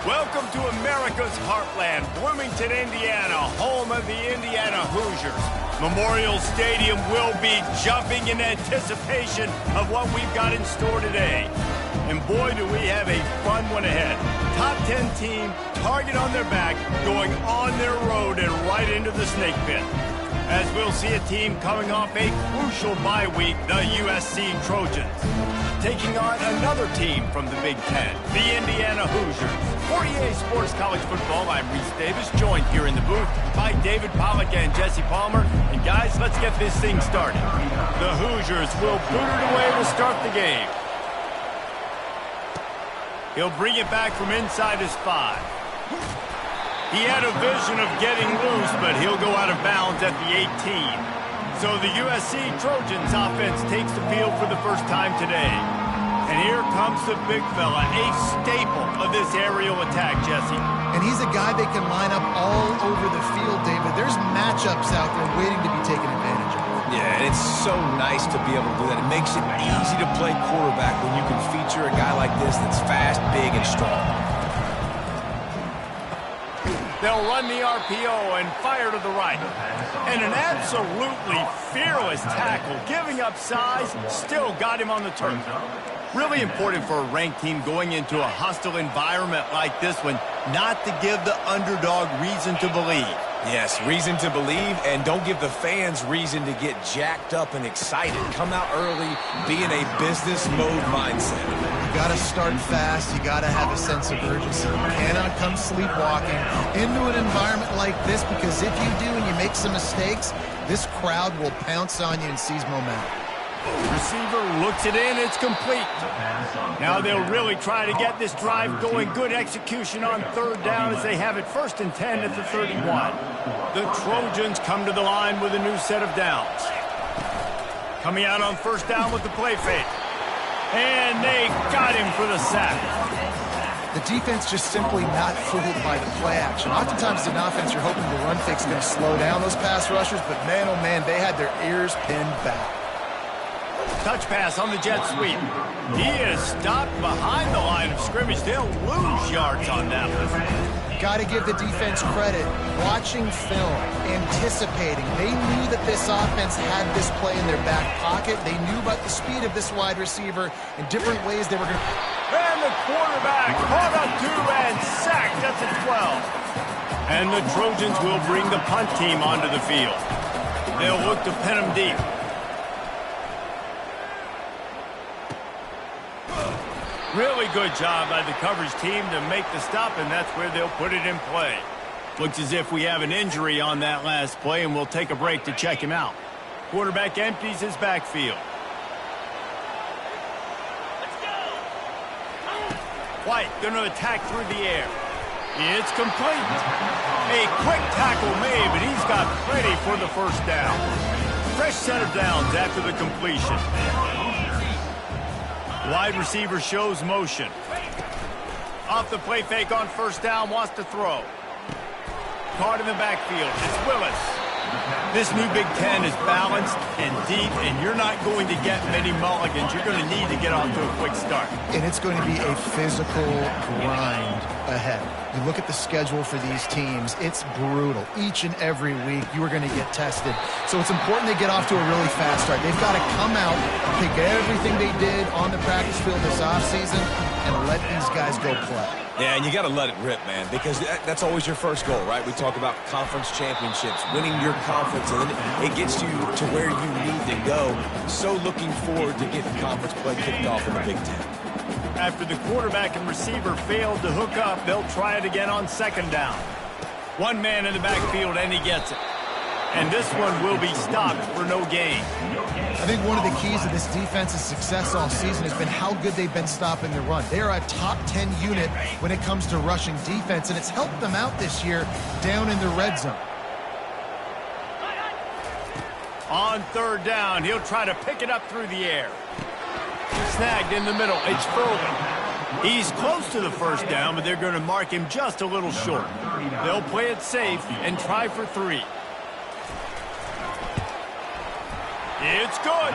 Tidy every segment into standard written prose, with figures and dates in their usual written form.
Welcome to America's heartland, Bloomington, Indiana, home of the Indiana Hoosiers. Memorial Stadium will be jumping in anticipation of what we've got in store today. And boy, do we have a fun one ahead. Top 10 team, target on their back, going on their road and right into the snake pit. As we'll see a team coming off a crucial bye week, the USC Trojans, taking on another team from the Big Ten, the Indiana Hoosiers. For EA Sports College Football, I'm Reese Davis, joined here in the booth by David Pollack and Jesse Palmer. And guys, let's get this thing started. The Hoosiers will boot it away to start the game. He'll bring it back from inside his 5. He had a vision of getting loose, but he'll go out of bounds at the 18. So the USC Trojans offense takes the field for the first time today. And here comes the big fella, a staple of this aerial attack, Jesse. And he's a guy they can line up all over the field, David. There's matchups out there waiting to be taken advantage of. Yeah, and it's so nice to be able to do that. It makes it easy to play quarterback when you can feature a guy like this that's fast, big, and strong. They'll run the RPO and fire to the right. And an absolutely fearless tackle, giving up size, still got him on the turf. Really important for a ranked team going into a hostile environment like this one, not to give the underdog reason to believe. Yes, reason to believe, and don't give the fans reason to get jacked up and excited. Come out early, be in a business mode mindset. You got to start fast. You got to have a sense of urgency. You cannot come sleepwalking into an environment like this, because if you do and you make some mistakes, this crowd will pounce on you and seize momentum. Receiver looks it in, it's complete. Now they'll really try to get this drive going. Good execution on third down as they have it 1st and 10 at the 31. The Trojans come to the line with a new set of downs. Coming out on 1st down with the play fake. And they got him for the sack. The defense just simply not fooled by the play action. Oftentimes in offense, you're hoping the run fake's going to slow down those pass rushers, but man, oh man, they had their ears pinned back. Touch pass on the jet sweep. He is stopped behind the line of scrimmage. They'll lose yards on that one. Got to give the defense credit. Watching film, anticipating. They knew that this offense had this play in their back pocket. They knew about the speed of this wide receiver and different ways they were going to... And the quarterback caught up to and sacked at the 12. And the Trojans will bring the punt team onto the field. They'll look to pin them deep. Really good job by the coverage team to make the stop, and that's where they'll put it in play. Looks as if we have an injury on that last play, and we'll take a break to check him out. Quarterback empties his backfield. Let's go. White going to attack through the air. It's complete. A quick tackle made, but he's got plenty for the 1st down. Fresh set of downs after the completion. Wide receiver shows motion. Off the play fake on 1st down, wants to throw. Caught in the backfield. It's Willis. This new Big Ten is balanced and deep, and you're not going to get many mulligans. You're going to need to get off to a quick start. And it's going to be a physical grind ahead. You look at the schedule for these teams, it's brutal. Each and every week, you are going to get tested. So it's important they get off to a really fast start. They've got to come out, take everything they did on the practice field this offseason, and let these guys go play. Yeah, and you got to let it rip, man, because that's always your first goal, right? We talk about conference championships, winning your conference, and then it gets you to where you need to go. So looking forward to getting conference play kicked off in the Big Ten. After the quarterback and receiver failed to hook up, they'll try it again on 2nd down. One man in the backfield, and he gets it. And this one will be stopped for no gain. I think one of the keys to this defense's success all season has been how good they've been stopping the run. They are a top 10 unit when it comes to rushing defense, and it's helped them out this year down in the red zone. On 3rd down, he'll try to pick it up through the air. Snagged in the middle. It's Foley. He's close to the 1st down, but they're going to mark him just a little short. They'll play it safe and try for 3. It's good.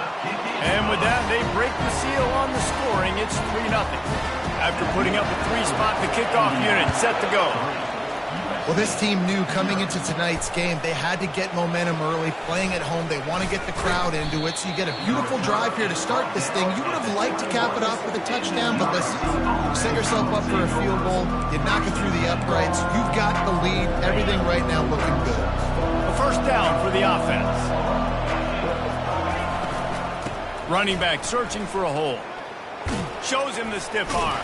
And with that, they break the seal on the scoring. It's 3-0. after putting up a 3-spot in the kickoff unit. Set to go. Well, this team knew coming into tonight's game they had to get momentum early, playing at home. They want to get the crowd into it, so you get a beautiful drive here to start this thing. You would have liked to cap it off with a touchdown, but listen, you set yourself up for a field goal, you knock it through the uprights, you've got the lead, everything right now looking good. A first down for the offense. Running back searching for a hole. Shows him the stiff arm.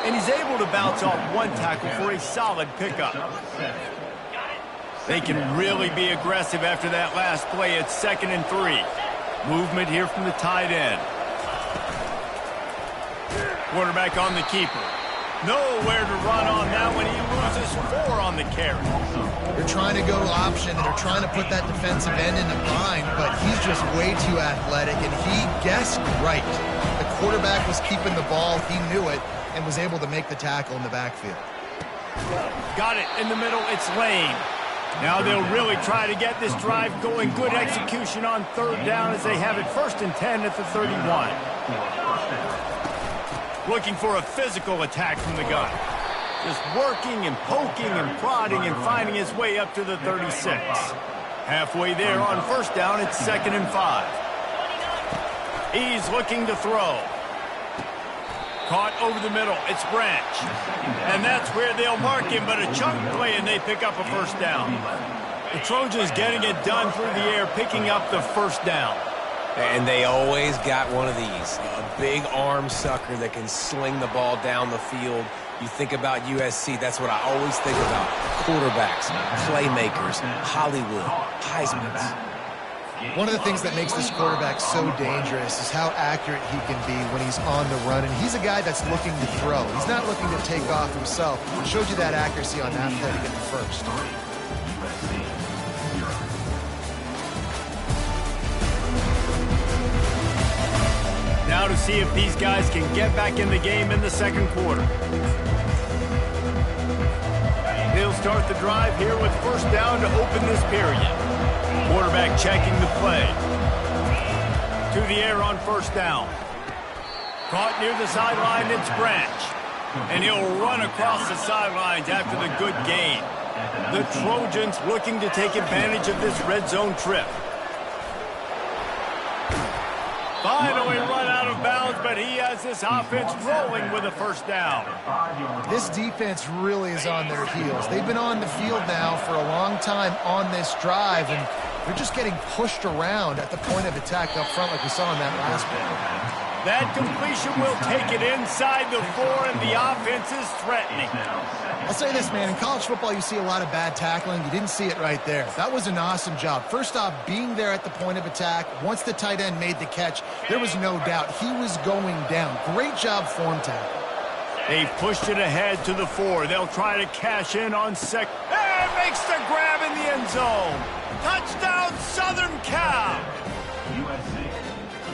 And he's able to bounce off one tackle for a solid pickup. They can really be aggressive after that last play. It's 2nd and 3. Movement here from the tight end. Quarterback on the keeper. Nowhere to run on that when he loses 4 on the carry. They're trying to go option, and they're trying to put that defensive end in the bind, but he's just way too athletic, and he guessed right. The quarterback was keeping the ball. He knew it, and was able to make the tackle in the backfield. Got it in the middle. It's Lane. Now they'll really try to get this drive going. Good execution on 3rd down as they have it 1st and 10 at the 31. Looking for a physical attack from the gun. Just working and poking and prodding and finding his way up to the 36. Halfway there on 1st down, it's 2nd and 5. He's looking to throw. Caught over the middle. It's Branch. And that's where they'll mark him, but a chunk play, and they pick up a 1st down. The Trojans getting it done through the air, picking up the 1st down. And they always got one of these, a big arm sucker that can sling the ball down the field. You think about USC, that's what I always think about. Quarterbacks, playmakers, Hollywood, Heisman's. One of the things that makes this quarterback so dangerous is how accurate he can be when he's on the run. And he's a guy that's looking to throw. He's not looking to take off himself. He showed you that accuracy on that play to get the 1st. Now to see if these guys can get back in the game in the 2nd quarter. They'll start the drive here with 1st down to open this period. Quarterback checking the play. To the air on 1st down. Caught near the sideline, it's Branch. And he'll run across the sidelines after the good gain. The Trojans looking to take advantage of this red zone trip. Finally run out of bounds, but he has this offense rolling with a 1st down. This defense really is on their heels. They've been on the field now for a long time on this drive, and they're just getting pushed around at the point of attack up front like we saw in that last one. That completion will take it inside the 4, and the offense is threatening. I'll say this, man. In college football, you see a lot of bad tackling. You didn't see it right there. That was an awesome job. First off, being there at the point of attack. Once the tight end made the catch, there was no doubt he was going down. Great job form tackle. They pushed it ahead to the 4. They'll try to cash in on 2nd. And makes the grab in the end zone. Touchdown, Southern Cal.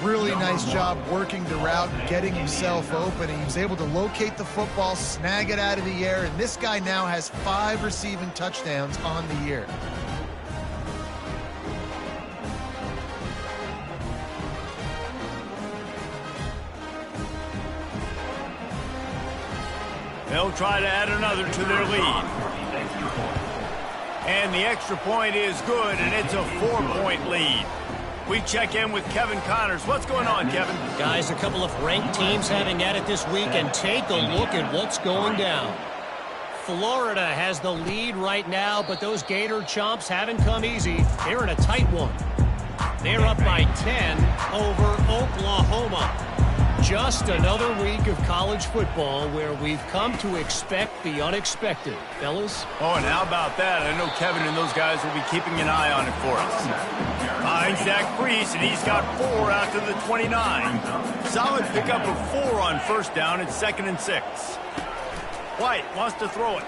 Really nice job working the route, getting himself open, and he was able to locate the football, snag it out of the air, and this guy now has 5 receiving touchdowns on the year. They'll try to add another to their lead. And the extra point is good, and it's a 4-point lead. We check in with Kevin Connors. What's going on, Kevin? Guys, a couple of ranked teams having at it this week, and take a look at what's going down. Florida has the lead right now, but those Gator Chomps haven't come easy. They're in a tight one. They're up by 10 over Oklahoma. Just another week of college football where we've come to expect the unexpected. Fellas? Oh, and how about that? I know Kevin and those guys will be keeping an eye on it for us. Finds Zach Priest, and he's got 4 out to the 29. Solid pickup of 4 on 1st down. It's 2nd and 6. White wants to throw it.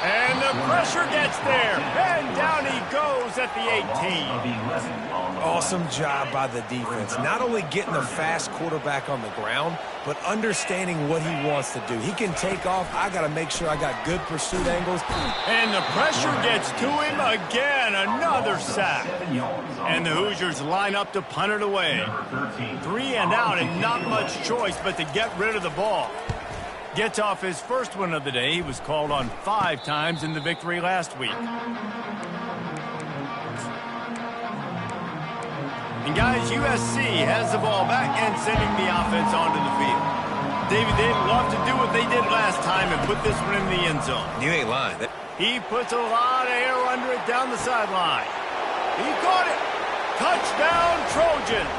And the pressure gets there. And down he goes at the 18. Awesome job by the defense. Not only getting the fast quarterback on the ground, but understanding what he wants to do. He can take off. I got to make sure I got good pursuit angles. And the pressure gets to him again. Another sack. And the Hoosiers line up to punt it away. 3 and out and not much choice but to get rid of the ball. Gets off his first one of the day. He was called on 5 times in the victory last week. And guys, USC has the ball back and sending the offense onto the field. David, they'd love to do what they did last time and put this one in the end zone. You ain't lying. He puts a lot of air under it down the sideline. He caught it. Touchdown, Trojans.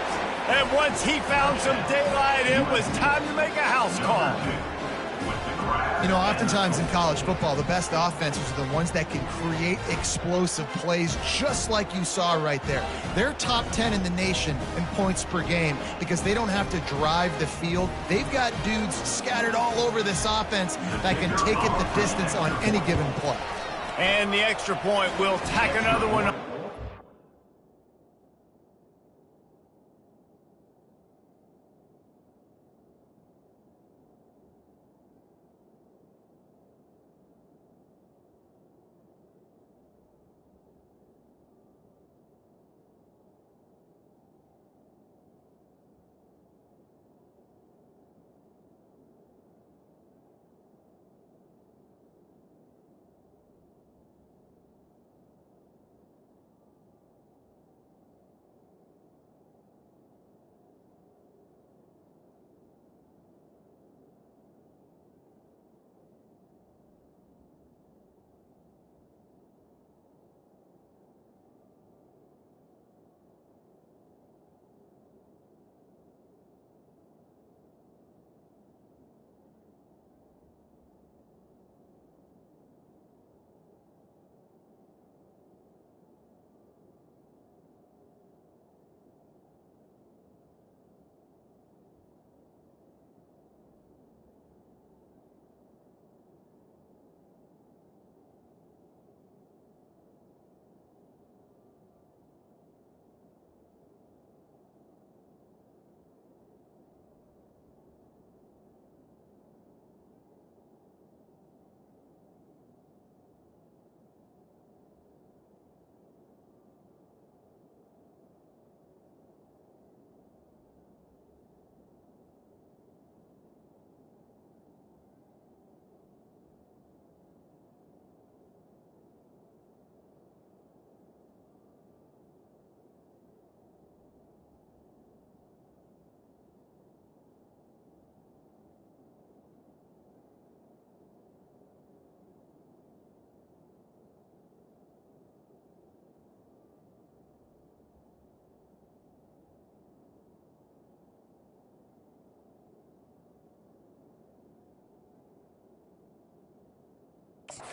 And once he found some daylight, it was time to make a house call. You know, oftentimes in college football, the best offenses are the ones that can create explosive plays just like you saw right there. They're top 10 in the nation in points per game because they don't have to drive the field. They've got dudes scattered all over this offense that can take it the distance on any given play. And the extra point will tack another one up.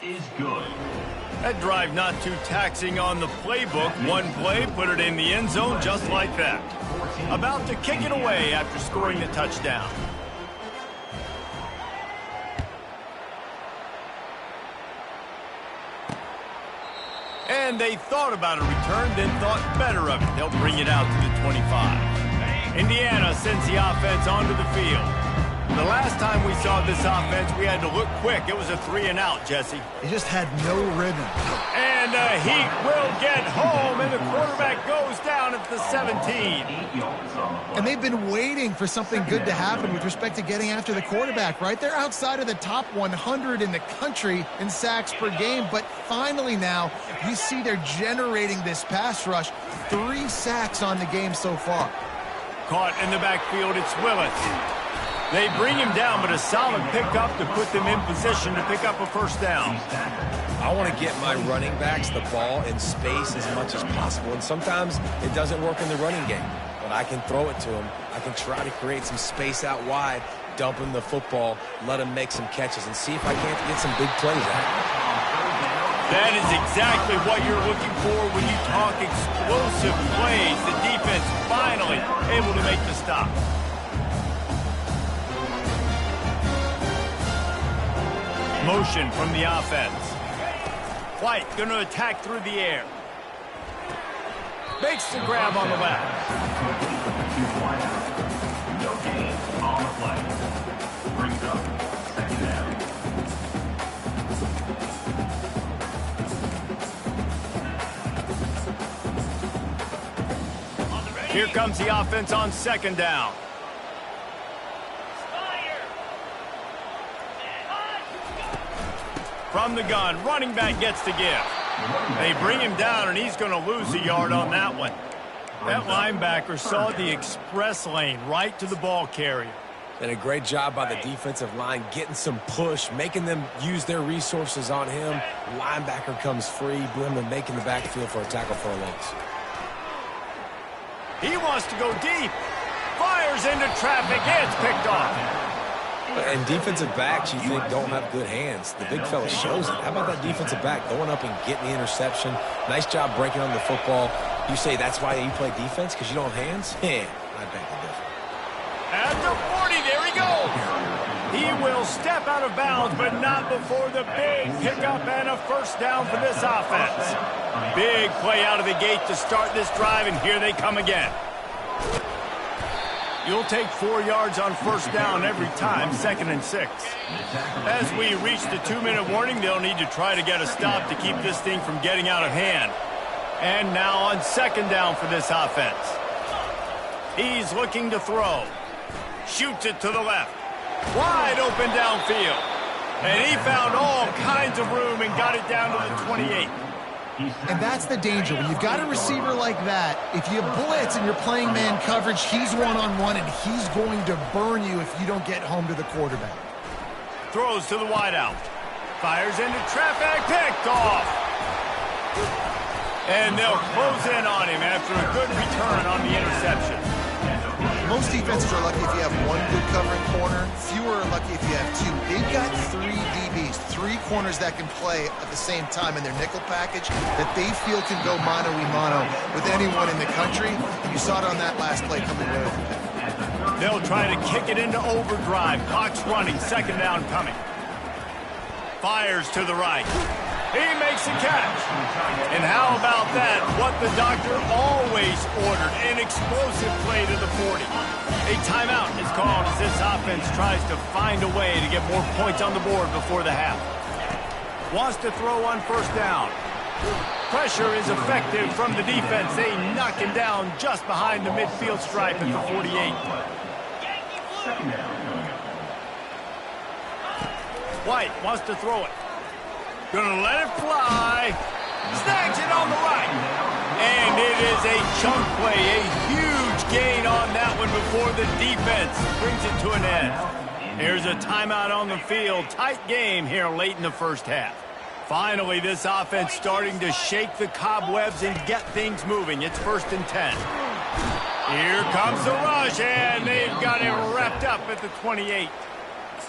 Is good. That drive not too taxing on the playbook. One play, put it in the end zone just like that. About to kick it away after scoring the touchdown. And they thought about a return, then thought better of it. They'll bring it out to the 25. Indiana sends the offense onto the field. The last time we saw this offense, we had to look quick. It was a 3 and out, Jesse. He just had no rhythm. And the Heat will get home, and the quarterback goes down at the 17. And they've been waiting for something good to happen with respect to getting after the quarterback, right? They're outside of the top 100 in the country in sacks per game, but finally now you see they're generating this pass rush. 3 sacks on the game so far. Caught in the backfield, it's Willis. They bring him down, but a solid pickup to put them in position to pick up a first down. I want to get my running backs the ball in space as much as possible, and sometimes it doesn't work in the running game. But I can throw it to them. I can try to create some space out wide, dump him the football, let him make some catches, and see if I can't get some big plays out. That is exactly what you're looking for when you talk explosive plays. The defense finally able to make the stop. Motion from the offense. White going to attack through the air. Makes the grab on the left. No gain on the play. Brings up second down. Here comes the offense on second down. From the gun, running back gets to give. They bring him down, and he's going to lose a yard on that one. That linebacker saw the express lane right to the ball carrier. And a great job by the defensive line getting some push, making them use their resources on him. Linebacker comes free, Brimley making the backfield for a tackle for a loss. He wants to go deep. Fires into traffic. It's picked off. And defensive backs, you think, don't have good hands. The big fella shows it. How about that defensive back going up and getting the interception? Nice job breaking on the football. You say that's why you play defense, because you don't have hands? Yeah, I beg to differ. At the 40, there he goes. He will step out of bounds, but not before the big pickup and a first down for this offense. Big play out of the gate to start this drive, and here they come again. You'll take 4 yards on first down every time, 2nd and 6. As we reach the 2-minute warning, they'll need to try to get a stop to keep this thing from getting out of hand. And now on second down for this offense. He's looking to throw. Shoots it to the left. Wide open downfield. And he found all kinds of room and got it down to the 28. And that's the danger. When you've got a receiver like that, if you blitz and you're playing man coverage, he's one-on-one, and he's going to burn you if you don't get home to the quarterback. Throws to the wideout. Fires into traffic. Picked off. And they'll close in on him after a good return on the interception. Most defenses are lucky if you have one good covering corner. Fewer are lucky if you have two. They've got 3 DBs, 3 corners that can play at the same time in their nickel package that they feel can go mano-a-mano with anyone in the country. You saw it on that last play coming away with the pick. They'll try to kick it into overdrive. Clock's running. Second down coming. Fires to the right. He makes a catch. And how about that? What the doctor always ordered, an explosive play to the 40. A timeout is called as this offense tries to find a way to get more points on the board before the half. Wants to throw on first down. Pressure is effective from the defense. They knock him down just behind the midfield stripe at the 48. White wants to throw it. Gonna let it fly. Snags it on the right. And it is a chunk play, a huge gain on that one before the defense brings it to an end. Here's a timeout on the field. Tight game here late in the first half. Finally, this offense starting to shake the cobwebs and get things moving. It's 1st and 10. Here comes the rush, and they've got it wrapped up at the 28.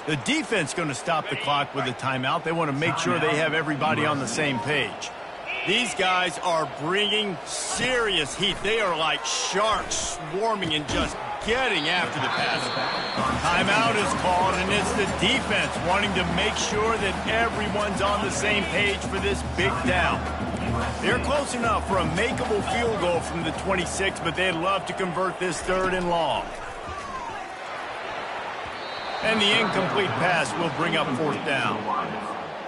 The defense going to stop the clock with a timeout. They want to make sure they have everybody on the same page. These guys are bringing serious heat. They are like sharks swarming and just getting after the pass. Timeout is called, and it's the defense wanting to make sure that everyone's on the same page for this big down. They're close enough for a makeable field goal from the 26, but they'd love to convert this 3rd and long. And the incomplete pass will bring up 4th down.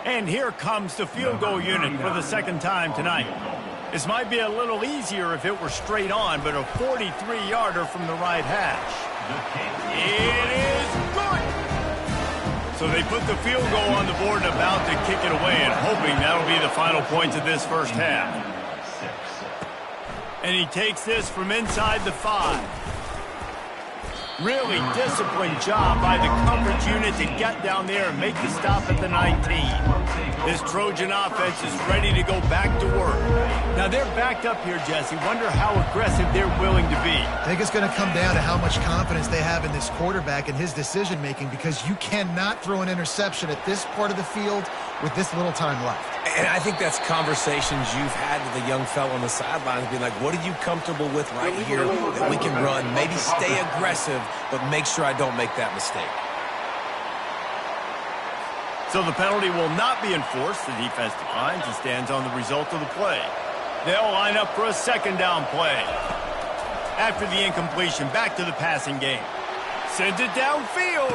And here comes the field goal unit for the 2nd time tonight. This might be a little easier if it were straight on, but a 43-yarder from the right hash. It is good! So they put the field goal on the board and about to kick it away, and hoping that'll be the final points of this first half. And he takes this from inside the 5. Really disciplined job by the coverage unit to get down there and make the stop at the 19. This Trojan offense is ready to go back to work. Now they're backed up here, Jesse. Wonder how aggressive they're willing to be. I think it's going to come down to how much confidence they have in this quarterback and his decision-making, because you cannot throw an interception at this part of the field with this little time left. And I think that's conversations you've had with the young fella on the sidelines, being like, what are you comfortable with right here that we can run? Maybe stay aggressive, but make sure I don't make that mistake. So the penalty will not be enforced. The defense declines and stands on the result of the play. They'll line up for a second down play. After the incompletion, back to the passing game. Sends it downfield.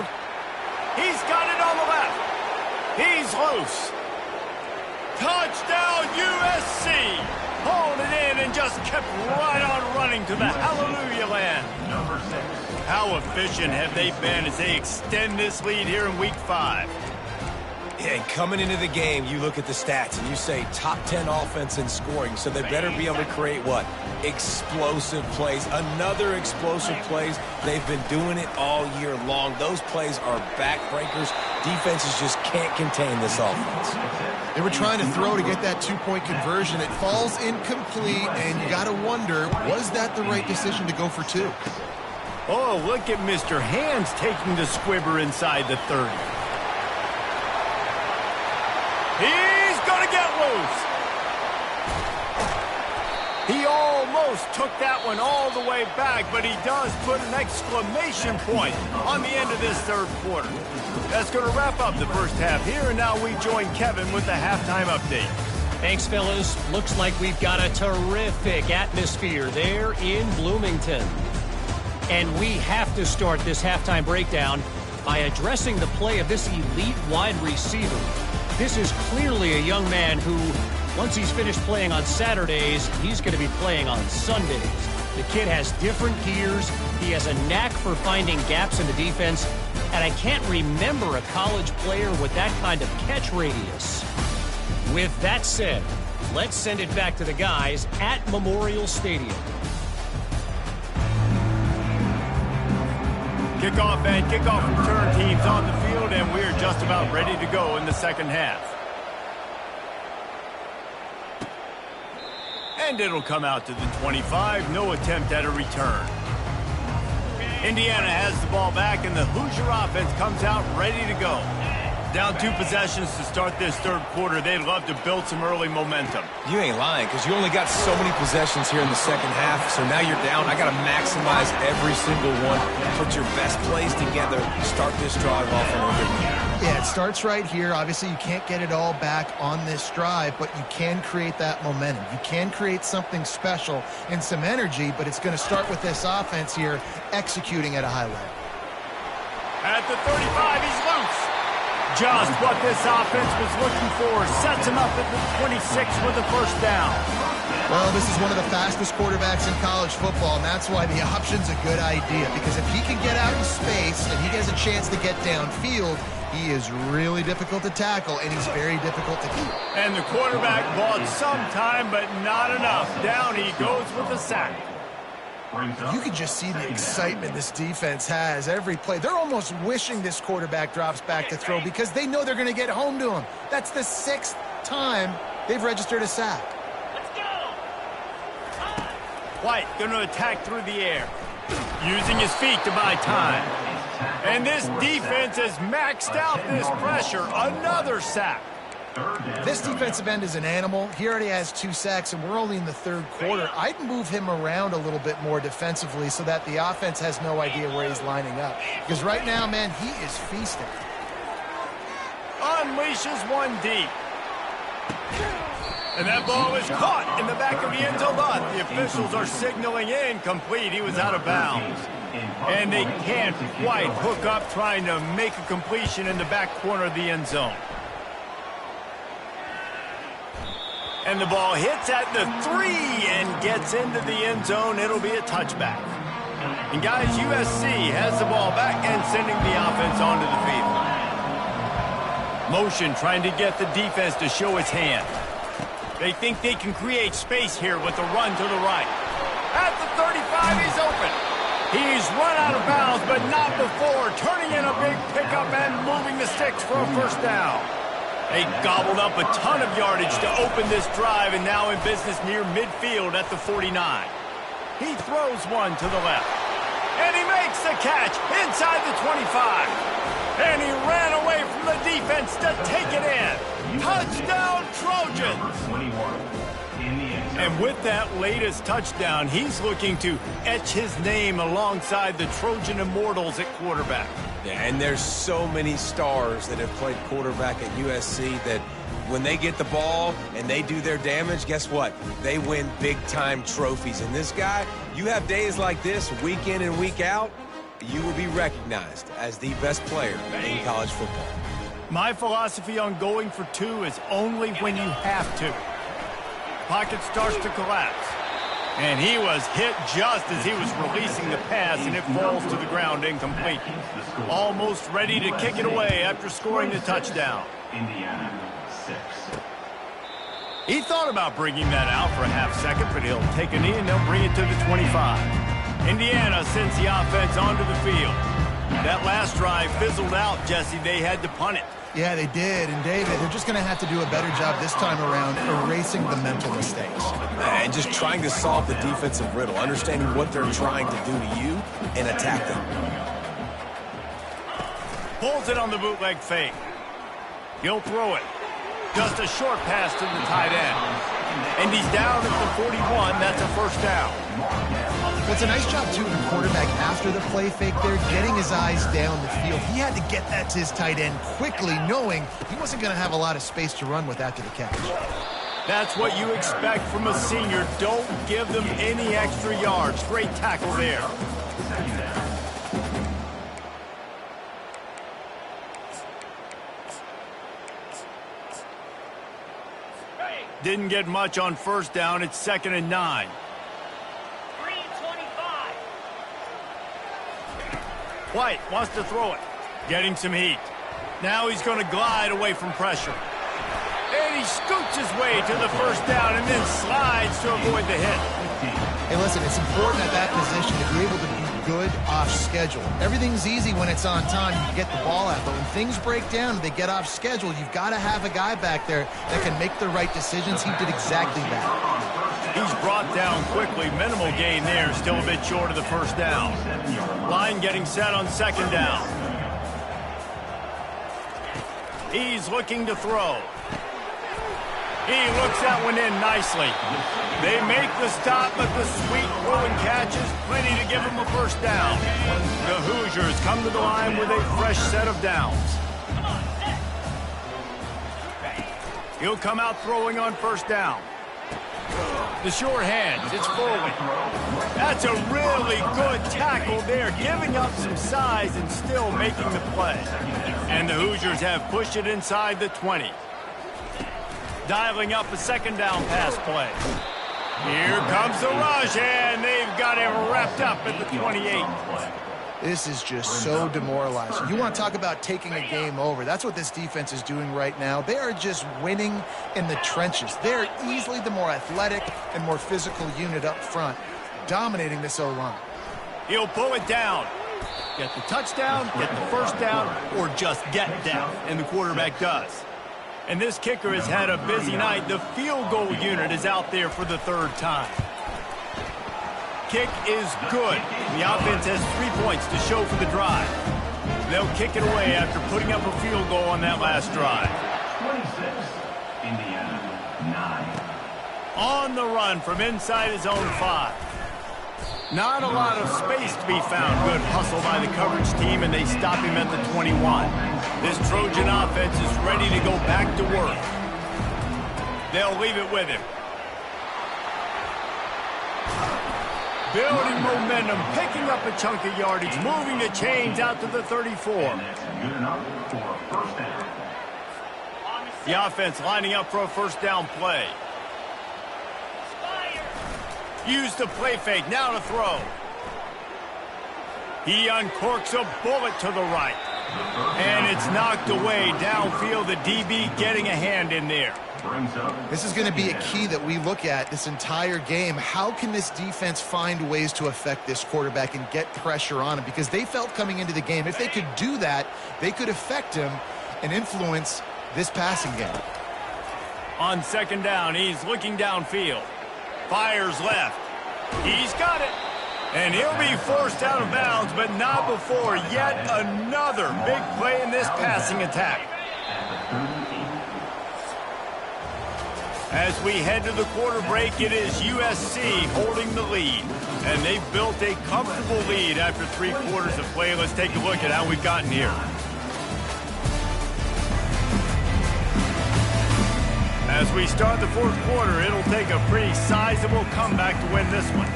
He's got it on the left. He's loose. Touchdown USC. Hauled it in and just kept right on running to the hallelujah land. Number 6. How efficient have they been as they extend this lead here in Week 5? Yeah, and coming into the game, you look at the stats and you say top 10 offense in scoring, so they better be able to create what? Explosive plays. Another explosive plays. They've been doing it all year long. Those plays are backbreakers. Defenses just can't contain this offense. They were trying to throw to get that two-point conversion. It falls incomplete, and you got to wonder, was that the right decision to go for 2? Oh, look at Mr. Hands taking the squibber inside the 30. He's going to get loose. He almost took that one all the way back, but he does put an exclamation point on the end of this third quarter. That's going to wrap up the first half here, and now we join Kevin with the halftime update. Thanks, fellas. Looks like we've got a terrific atmosphere there in Bloomington. And we have to start this halftime breakdown by addressing the play of this elite wide receiver. This is clearly a young man who, once he's finished playing on Saturdays, he's going to be playing on Sundays. The kid has different gears. He has a knack for finding gaps in the defense. And I can't remember a college player with that kind of catch radius. With that said, let's send it back to the guys at Memorial Stadium. Kickoff and kickoff return teams on the field, and we're just about ready to go in the second half. And it'll come out to the 25. No attempt at a return. Indiana has the ball back, and the Hoosier offense comes out ready to go. Down 2 possessions to start this third quarter. They'd love to build some early momentum. You ain't lying, because you only got so many possessions here in the second half, so now you're down. I got to maximize every single one. Put your best plays together. Start this drive off on a good one. Yeah, it starts right here. Obviously, you can't get it all back on this drive, but you can create that momentum. You can create something special and some energy, but it's going to start with this offense here executing at a high level. At the 35, he's loose. Just what this offense was looking for. Sets him up at the 26 with a first down. Well, this is one of the fastest quarterbacks in college football, and that's why the option's a good idea, because if he can get out in space and he gets a chance to get downfield, he is really difficult to tackle, and he's very difficult to keep. And the quarterback bought some time, but not enough. Down he goes with a sack. You can just see the excitement this defense has every play. They're almost wishing this quarterback drops back to throw because they know they're going to get home to him. That's the 6th time they've registered a sack. White going to attack through the air, using his feet to buy time. And this defense has maxed out this pressure. Another sack. This defensive end is an animal. He already has 2 sacks, and we're only in the third quarter. I'd move him around a little bit more defensively so that the offense has no idea where he's lining up. Because right now, man, he is feasting. Unleashes one deep. And that ball is caught in the back of the end zone, but the officials are signaling incomplete. He was out of bounds. And they can't quite hook up trying to make a completion in the back corner of the end zone. And the ball hits at the 3 and gets into the end zone. It'll be a touchback. And guys, USC has the ball back and sending the offense onto the field. Motion trying to get the defense to show its hand. They think they can create space here with the run to the right. At the 35, he's open. He's run out of bounds, but not before turning in a big pickup and moving the sticks for a first down. They gobbled up a ton of yardage to open this drive, and now in business near midfield at the 49. He throws one to the left. And he makes the catch inside the 25. And he ran away from the defense to take it in. Touchdown, Trojans! And with that latest touchdown, he's looking to etch his name alongside the Trojan Immortals at quarterback. Yeah, and there's so many stars that have played quarterback at USC that when they get the ball and they do their damage, guess what? They win big-time trophies. And this guy, you have days like this, week in and week out, you will be recognized as the best player in college football. My philosophy on going for two is only when you have to. Pocket starts to collapse. And he was hit just as he was releasing the pass, and it falls to the ground incomplete. Almost ready to kick it away after scoring the touchdown. Indiana, 6. He thought about bringing that out for a half second, but he'll take a knee and they'll bring it to the 25. Indiana sends the offense onto the field. That last drive fizzled out, Jesse. They had to punt it. Yeah, they did. And, David, they're just going to have to do a better job this time around erasing the mental mistakes. And just trying to solve the defensive riddle, understanding what they're trying to do to you and attack them. Pulls it on the bootleg fake. He'll throw it. Just a short pass to the tight end. And he's down at the 41. That's a first down. Well, it's a nice job, too, of the quarterback after the play fake there, getting his eyes down the field. He had to get that to his tight end quickly, knowing he wasn't going to have a lot of space to run with after the catch. That's what you expect from a senior. Don't give them any extra yards. Great tackle there. Didn't get much on first down. It's 2nd and 9. White wants to throw it. Getting some heat. Now he's going to glide away from pressure. And he scoots his way to the first down and then slides to avoid the hit. Hey, listen, it's important at that position to be able to be good off schedule. Everything's easy when it's on time. You get the ball out. But when things break down and they get off schedule, you've got to have a guy back there that can make the right decisions. He did exactly that. He's brought down quickly. Minimal gain there. Still a bit short of the first down. Line getting set on 2nd down. He's looking to throw. He looks that one in nicely. They make the stop, but the sweet throwing catch is plenty to give him a first down. The Hoosiers come to the line with a fresh set of downs. He'll come out throwing on first down. The short hands, it's Foley. That's a really good tackle there, giving up some size and still making the play. And the Hoosiers have pushed it inside the 20. Dialing up a 2nd down pass play. Here comes the rush, and they've got it wrapped up at the 28. This is just so demoralizing. You want to talk about taking a game over. That's what this defense is doing right now. They are just winning in the trenches. They're easily the more athletic and more physical unit up front, dominating this O-line. He'll pull it down. Get the touchdown, get the first down, or just get down, and the quarterback does. And this kicker has had a busy night. The field goal unit is out there for the 3rd time. Kick is good. The offense has 3 points to show for the drive. They'll kick it away after putting up a field goal on that last drive. 26, Indiana, 9. On the run from inside his own 5. Not a lot of space to be found. Good hustle by the coverage team, and they stop him at the 21. This Trojan offense is ready to go back to work. They'll leave it with him. Building momentum, picking up a chunk of yardage, moving the chains out to the 34. And that's good enough for a first down. The offense lining up for a first down play. Use the play fake, now to throw. He uncorks a bullet to the right. And it's knocked away downfield, the DB getting a hand in there. This is going to be a key that we look at this entire game. How can this defense find ways to affect this quarterback and get pressure on him? Because they felt coming into the game, if they could do that, they could affect him and influence this passing game. On 2nd down, he's looking downfield. Fires left. He's got it. And he'll be forced out of bounds, but not before yet another big play in this passing attack. As we head to the quarter break, it is USC holding the lead. And they've built a comfortable lead after 3 quarters of play. Let's take a look at how we've gotten here. As we start the 4th quarter, it'll take a pretty sizable comeback to win this one.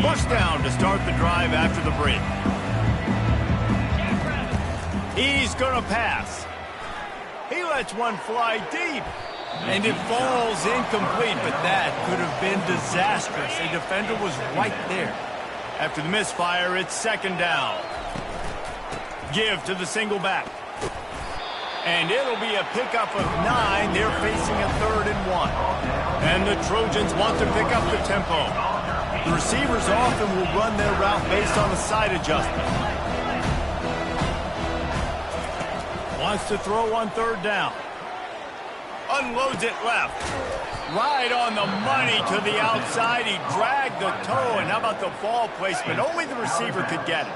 First down to start the drive after the break. He's going to pass. He lets one fly deep. And it falls incomplete, but that could have been disastrous. A defender was right there. After the misfire, it's 2nd down. Give to the single back. And it'll be a pickup of 9. They're facing a 3rd and 1. And the Trojans want to pick up the tempo. The receivers often will run their route based on a side adjustment. Wants to throw on 3rd down. Unloads it left. Right on the money to the outside. He dragged the toe. And how about the ball placement? Only the receiver could get it.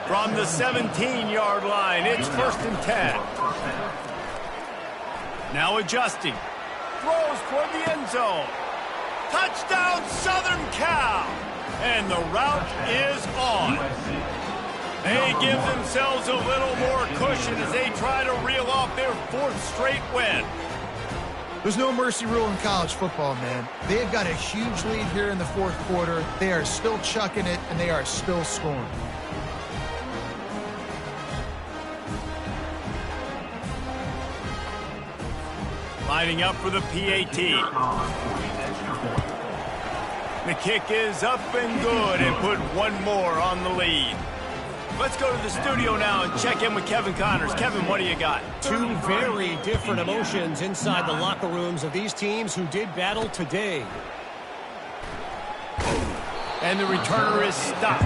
From the 17-yard line, it's 1st and 10. Now adjusting. Throws toward the end zone. Touchdown, Southern Cal. And the route is on. They give themselves a little more cushion as they try to reel off their 4th straight win. There's no mercy rule in college football, man. They've got a huge lead here in the 4th quarter. They are still chucking it, and they are still scoring. Lining up for the PAT. The kick is up and good and put one more on the lead. Let's go to the studio now and check in with Kevin Connors. Kevin, what do you got? 2 very different emotions inside the locker rooms of these teams who did battle today. And the returner is stopped.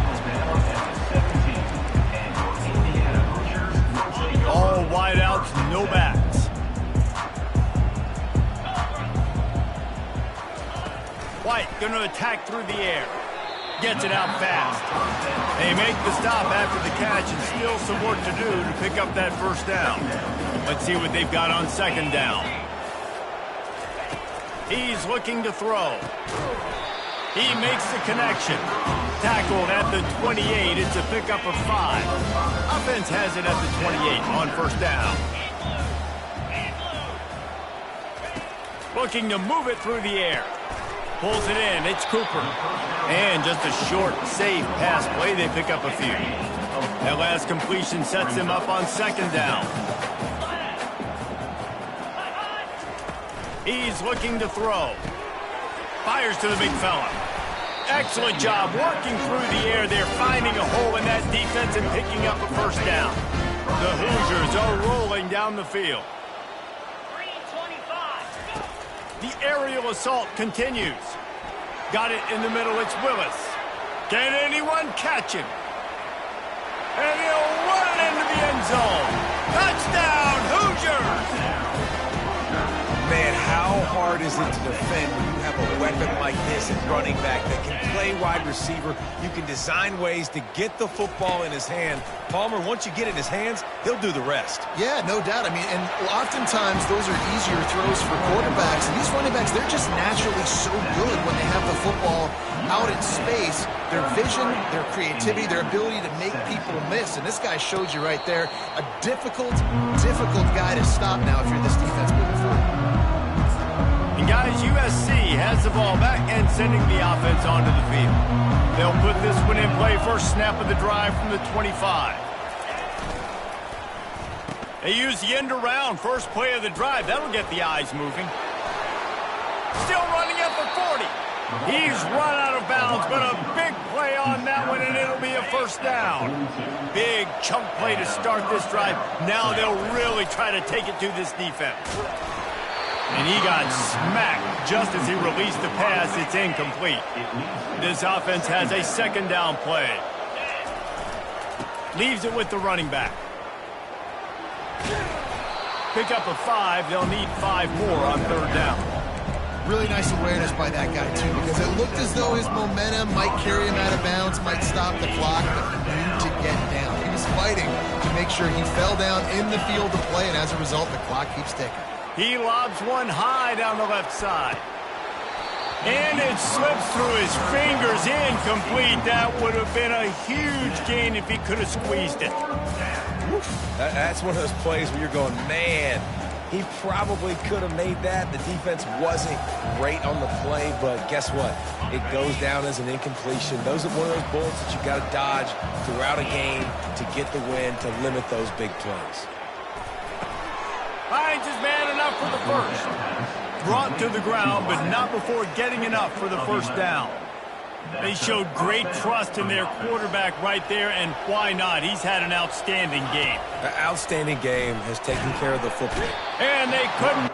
All wideouts, no backs. White going to attack through the air. Gets it out fast. They make the stop after the catch and still some work to do to pick up that 1st down. Let's see what they've got on 2nd down. He's looking to throw. He makes the connection. Tackled at the 28. It's a pickup of 5. Offense has it at the 28 on 1st down. Looking to move it through the air. Pulls it in. It's Cooper. And just a short, safe pass play. They pick up a few. That last completion sets them up on 2nd down. He's looking to throw. Fires to the big fella. Excellent job working through the air. They're finding a hole in that defense and picking up a 1st down. The Hoosiers are rolling down the field. The aerial assault continues. Got it in the middle. It's Willis. Can anyone catch him? And he'll run it into the end zone. Touchdown, Hoosiers! Man, how hard is it to defend when you have a weapon like this at running back that can play wide receiver? You can design ways to get the football in his hand. Palmer, once you get it in his hands, he'll do the rest. Yeah, no doubt. I mean, and oftentimes those are easier throws for quarterbacks. And these running backs, they're just naturally so good when they have the football out in space. Their vision, their creativity, their ability to make people miss. And this guy showed you right there, a difficult guy to stop now if you're this defense moving forward. And guys, USC has the ball back and sending the offense onto the field. They'll put this one in play. First snap of the drive from the 25. They use the end around. First play of the drive. That'll get the eyes moving. Still running at the 40. He's run out of bounds, but a big play on that one, and it'll be a 1st down. Big chunk play to start this drive. Now they'll really try to take it to this defense. And he got smacked just as he released the pass. It's incomplete. This offense has a 2nd down play. Leaves it with the running back. Pick up a 5. They'll need 5 more on 3rd down. Really nice awareness by that guy, too, because it looked as though his momentum might carry him out of bounds, might stop the clock, but he needed to get down. He was fighting to make sure he fell down in the field to play, and as a result, the clock keeps ticking. He lobs one high down the left side. And it slips through his fingers, incomplete. That would have been a huge gain if he could have squeezed it. That's one of those plays where you're going, man, he probably could have made that. The defense wasn't great on the play, but guess what? It goes down as an incompletion. Those are one of those bullets that you got to dodge throughout a game to get the win, to limit those big plays. Finds his man enough for the first. Brought to the ground, but not before getting enough for the first down. They showed great trust in their quarterback right there, and why not? He's had an outstanding game. An outstanding game, has taken care of the football. And they couldn't.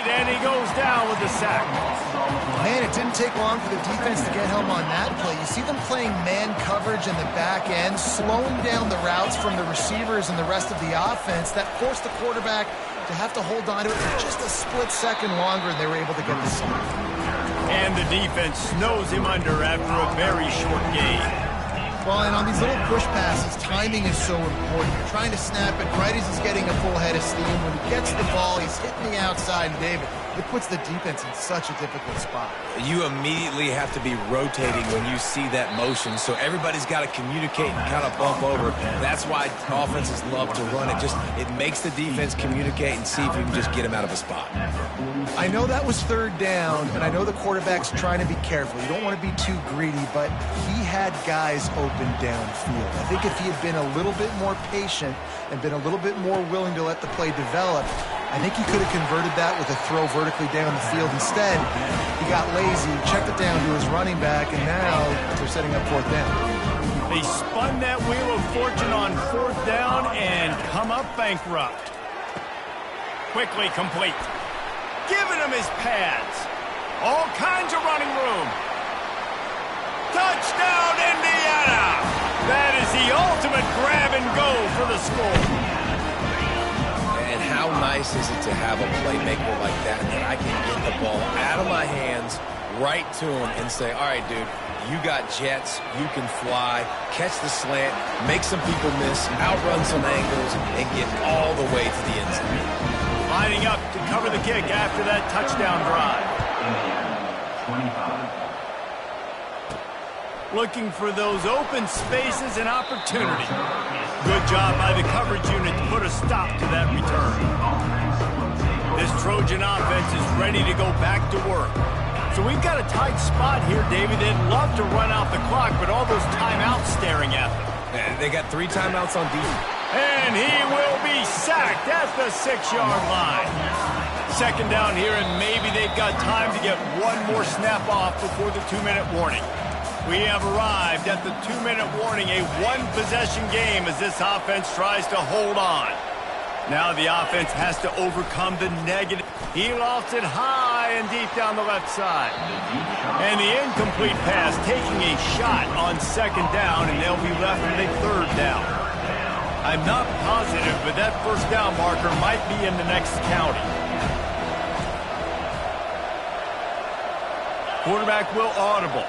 And he goes down with the sack. Man, it didn't take long for the defense to get home on that play. You see them playing man coverage in the back end, slowing down the routes from the receivers and the rest of the offense. That forced the quarterback to have to hold on to it for just a split second longer, and they were able to get the sack. And the defense snows him under after a very short gain. Well, and on these little push passes, timing is so important. You're trying to snap it right as he's getting a full head of steam. When he gets the ball, he's hitting the outside, and David, it puts the defense in such a difficult spot. You immediately have to be rotating when you see that motion, so everybody's got to communicate and kind of bump over. That's why offenses love to run it. It makes the defense communicate and see if you can just get him out of a spot. I know that was third down, and I know the quarterback's trying to be careful. You don't want to be too greedy, but he had guys open downfield. I think if he had been a little bit more patient and been a little bit more willing to let the play develop, I think he could have converted that with a throw vertically down the field. Instead, he got lazy, checked it down to his running back, and now they're setting up fourth down. They spun that wheel of fortune on fourth down and come up bankrupt. Quickly complete. Giving him his pads. All kinds of running room. Touchdown, Indiana! That is the ultimate ultimate grab and go for the score. And how nice is it to have a playmaker like that I can get the ball out of my hands right to him and say, all right, dude, you got jets, you can fly, catch the slant, make some people miss, outrun some angles, and get all the way to the end zone. Lining up to cover the kick after that touchdown drive. 25. Looking for those open spaces and opportunity. Good job by the coverage unit to put a stop to that return. This Trojan offense is ready to go back to work. So we've got a tight spot here, David. They'd love to run out the clock, but all those timeouts staring at them. And they got 3 timeouts on defense. And he will be sacked at the 6-yard line. Second down here, and maybe they've got time to get one more snap off before the 2-minute warning. We have arrived at the 2-minute warning, a one-possession game as this offense tries to hold on. Now the offense has to overcome the negative. He lost it high and deep down the left side. And the incomplete pass taking a shot on second down, and they'll be left with a third down. I'm not positive, but that first down marker might be in the next county. Quarterback will audible.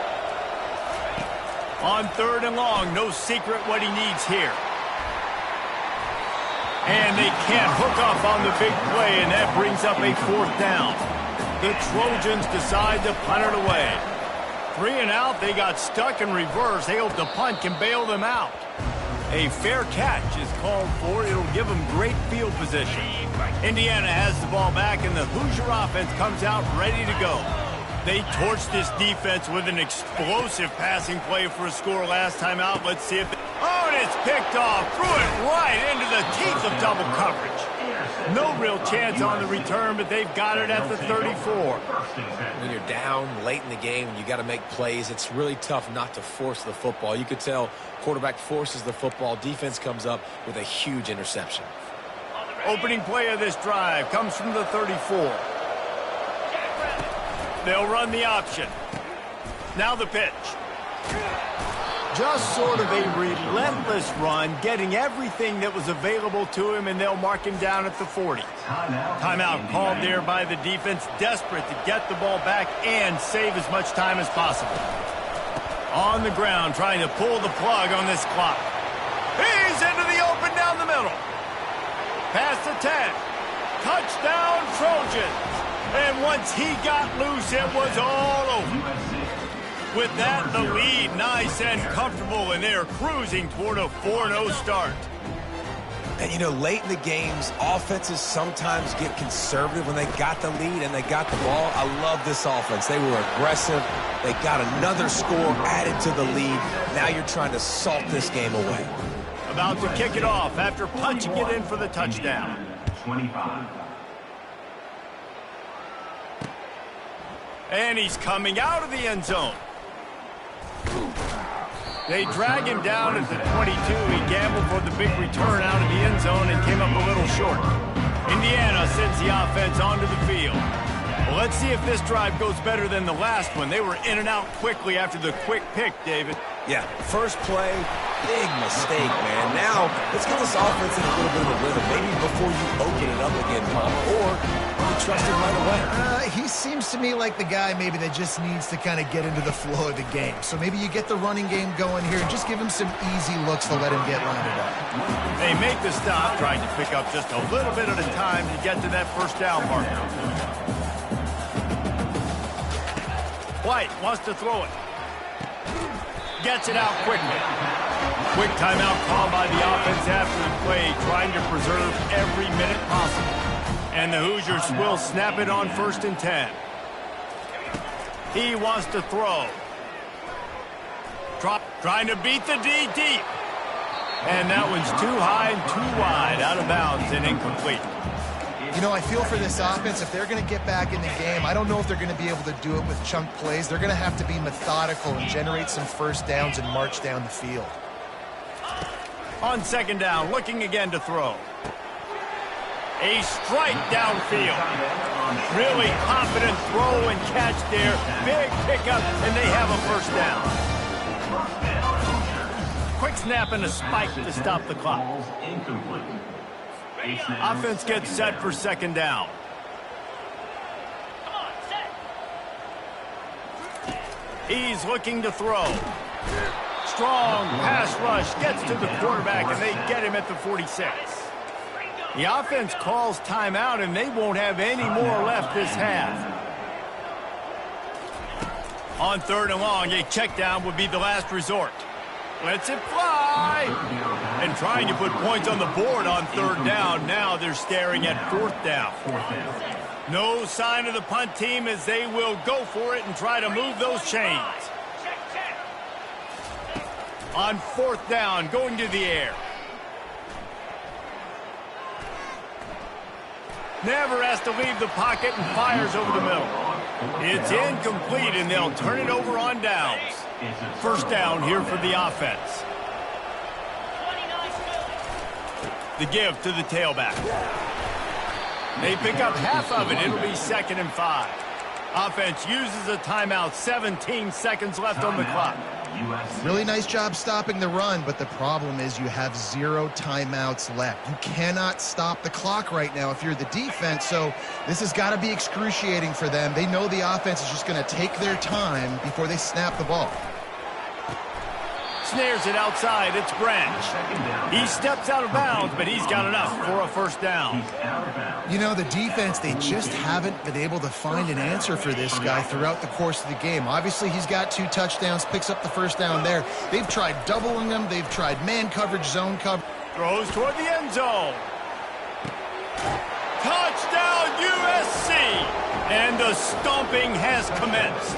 On third and long, no secret what he needs here. And they can't hook up on the big play, and that brings up a fourth down. The Trojans decide to punt it away. 3 and out, they got stuck in reverse. They hope the punt can bail them out. A fair catch is called for. It'll give them great field position. Indiana has the ball back, and the Hoosier offense comes out ready to go. They torched this defense with an explosive passing play for a score last time out. Let's see if oh, and it's picked off. Threw it right into the teeth of double coverage. No real chance on the return, but they've got it at the 34. When you're down late in the game, you got to make plays. It's really tough not to force the football. You could tell quarterback forces the football. Defense comes up with a huge interception. Opening play of this drive comes from the 34. They'll run the option. Now the pitch. Just sort of a relentless run, getting everything that was available to him, and they'll mark him down at the 40. Timeout called there by the defense, desperate to get the ball back and save as much time as possible. On the ground, trying to pull the plug on this clock. He's into the open down the middle. Past the 10. Touchdown, Trojans. And once he got loose, it was all over. With that, the lead nice and comfortable, and they're cruising toward a 4-0 start. And, you know, late in the games, offenses sometimes get conservative when they got the lead and they got the ball. I love this offense. They were aggressive. They got another score added to the lead. Now you're trying to salt this game away. About to kick it off after punching it in for the touchdown. 25. And he's coming out of the end zone. They drag him down at the 22. He gambled for the big return out of the end zone and came up a little short. Indiana sends the offense onto the field. Well, let's see if this drive goes better than the last one. They were in and out quickly after the quick pick, David. Yeah, first play, big mistake, man. Now, let's get this offense in a little bit of a rhythm. Maybe before you open it up again, Paul, or you trust him right away. He seems to me like the guy maybe that just needs to kind of get into the flow of the game. So maybe you get the running game going here and just give him some easy looks to let him get lined up. They make the stop, trying to pick up just a little bit at a time to get to that first down marker. White wants to throw it. Gets it out quickly. Quick timeout called by the offense after the play, trying to preserve every minute possible. And the Hoosiers will snap it on 1st and 10. He wants to throw. Trying to beat the D deep. And that one's too high and too wide, out of bounds and incomplete. You know, I feel for this offense, if they're going to get back in the game, I don't know if they're going to be able to do it with chunk plays. They're going to have to be methodical and generate some first downs and march down the field. On second down, looking again to throw. A strike downfield. Really confident throw and catch there. Big pickup, and they have a first down. quick snap and a spike to stop the clock. Ball's incomplete. Offense gets set for second down. He's looking to throw. Strong pass rush gets to the quarterback, and they get him at the 46. The offense calls timeout, and they won't have any more left this half. On 3rd and long, a check down would be the last resort. Lets it fly. And trying to put points on the board on 3rd down. Now they're staring at 4th down. No sign of the punt team as they will go for it and try to move those chains. On 4th down, going to the air. Never has to leave the pocket and fires over the middle. It's incomplete, and they'll turn it over on downs. 1st down here for the offense. The give to the tailback. They pick up half of it. It'll be 2nd and 5. Offense uses a timeout. 17 seconds left on the clock. Really nice job stopping the run, but the problem is you have 0 timeouts left. You cannot stop the clock right now if you're the defense, so this has got to be excruciating for them. They know the offense is just going to take their time before they snap the ball. Snares it outside. It's Branch. He steps out of bounds, but he's got enough for a 1st down. You know, the defense, they just haven't been able to find an answer for this guy throughout the course of the game. Obviously, he's got 2 touchdowns, picks up the 1st down there. They've tried doubling him. They've tried man coverage, zone coverage. Throws toward the end zone. Touchdown, USC! And the stomping has commenced.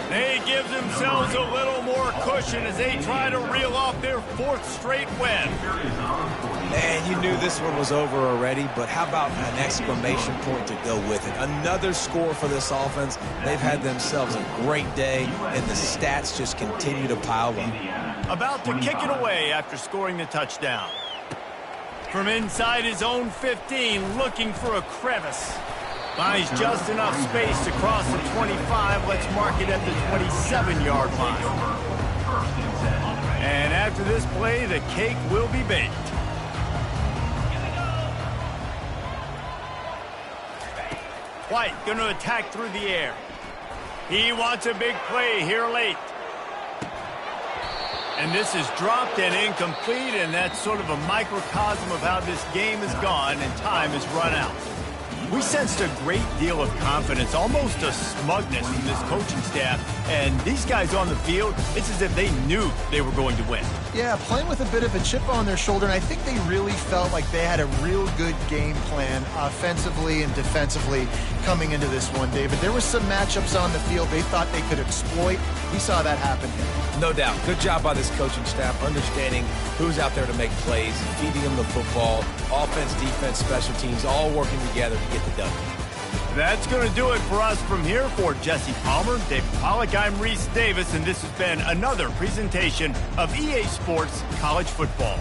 They give themselves a little more cushion as they try to reel off their 4th straight win. Man, you knew this one was over already, but how about an exclamation point to go with it? Another score for this offense. They've had themselves a great day, and the stats just continue to pile up. About to kick it away after scoring the touchdown. From inside his own 15, looking for a crevice. Finds just enough space to cross the 25. Let's mark it at the 27-yard line. And after this play, the cake will be baked. White going to attack through the air. He wants a big play here late. And this is dropped and incomplete, and that's sort of a microcosm of how this game has gone, and time has run out. We sensed a great deal of confidence, almost a smugness from this coaching staff. And these guys on the field, it's as if they knew they were going to win. Yeah, playing with a bit of a chip on their shoulder, and I think they really felt like they had a real good game plan offensively and defensively coming into this one, David. There were some matchups on the field they thought they could exploit. We saw that happen here. No doubt. Good job by this coaching staff, understanding who's out there to make plays, feeding them the football, offense, defense, special teams, all working together to get the W. That's going to do it for us from here. For Jesse Palmer, David Pollack, I'm Reese Davis, and this has been another presentation of EA Sports College Football.